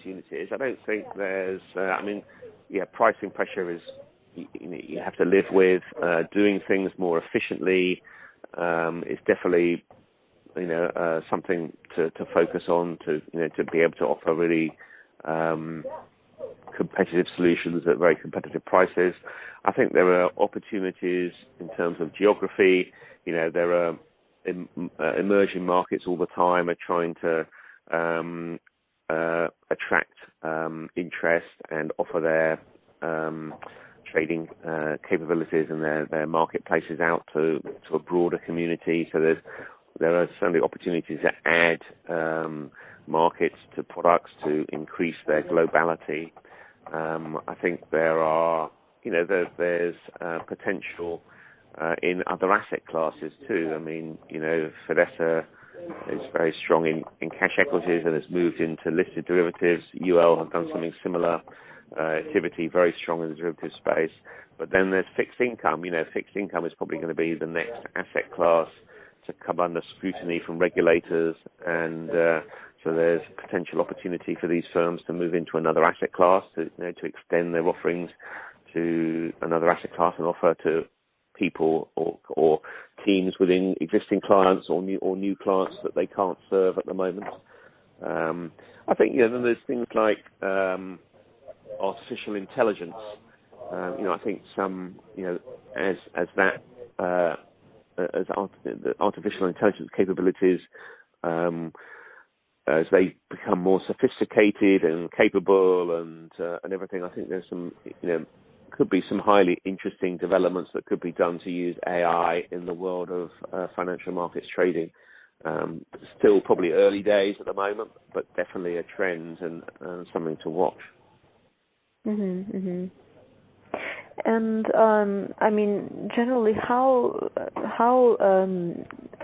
opportunities. I don't think there's, pricing pressure is, you have to live with. Doing things more efficiently is definitely, something to focus on, to be able to offer really competitive solutions at very competitive prices. I think there are opportunities in terms of geography. There are emerging markets all the time are trying to attract interest and offer their trading capabilities and their marketplaces out to a broader community. So there are certainly opportunities to add markets to products to increase their globality. I think there's potential in other asset classes too. I mean, Fidessa is very strong in cash equities and has moved into listed derivatives. UL have done something similar. Activity very strong in the derivative space. But then there's fixed income. Fixed income is probably going to be the next asset class to come under scrutiny from regulators, and so there's potential opportunity for these firms to move into another asset class, to extend their offerings to another asset class and offer to people or teams within existing clients or new clients that they can't serve at the moment. I think then there's things like artificial intelligence. I think some as the artificial intelligence capabilities, as they become more sophisticated and capable and everything, I think there's some could be some highly interesting developments that could be done to use AI in the world of financial markets trading. Still probably early days at the moment, but definitely a trend and something to watch. Mm-hmm, mm-hmm. And generally, how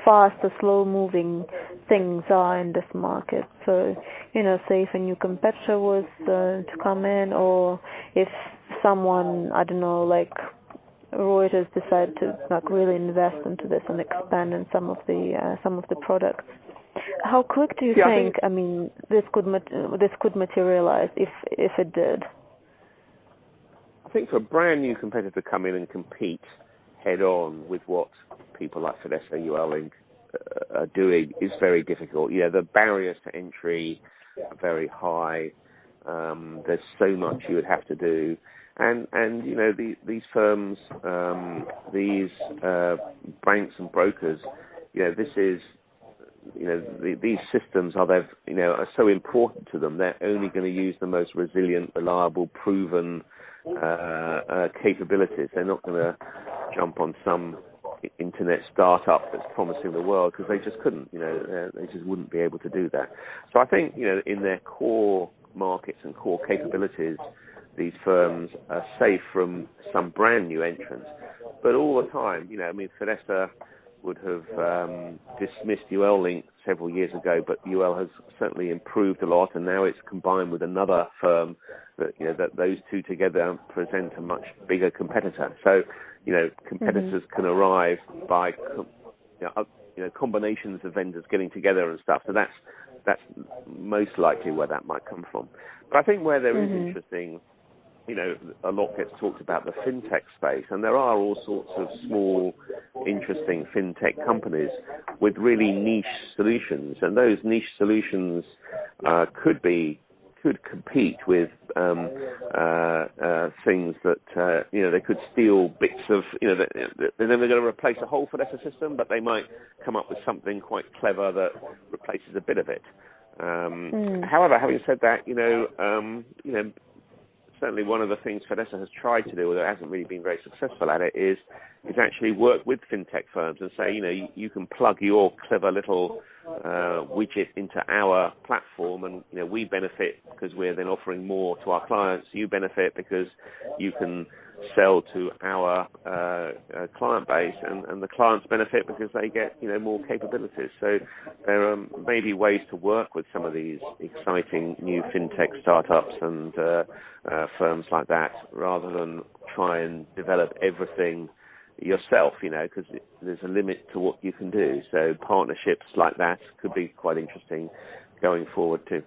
fast or slow-moving things are in this market? So, say if a new competitor was to come in, or if someone, I don't know, like Reuters decide to really invest into this and expand in some of the products. How quick do you think? This could materialize if it did? I think for a brand new competitor to come in and compete head on with what people like Fidessa, UL Inc. Are doing is very difficult. The barriers to entry are very high. There's so much you would have to do. And these firms, these banks and brokers, this is, these systems are so important to them. They're only going to use the most resilient, reliable, proven capabilities. They're not going to jump on some internet startup that's promising the world, because they just couldn't. They just wouldn't be able to do that. So I think in their core markets and core capabilities, these firms are safe from some brand new entrants. But all the time, Fidessa would have dismissed UL Link several years ago, but UL has certainly improved a lot, and now it's combined with another firm that those two together present a much bigger competitor. So competitors can arrive by combinations of vendors getting together and stuff. So that's most likely where that might come from. But I think where there is interesting, a lot gets talked about the fintech space, and there are all sorts of small, interesting fintech companies with really niche solutions, and those niche solutions could compete with things that they could steal bits of. They're never going to replace a whole Fidessa system, but they might come up with something quite clever that replaces a bit of it. However, having said that, certainly one of the things Fidessa has tried to do, although it hasn't really been very successful at it, is actually work with fintech firms and say, you can plug your clever little widget into our platform, and we benefit because we're then offering more to our clients. You benefit because you can sell to our client base, and the clients benefit because they get more capabilities. So there are maybe ways to work with some of these exciting new fintech startups and firms like that, rather than try and develop everything yourself, because there's a limit to what you can do. So partnerships like that could be quite interesting going forward too.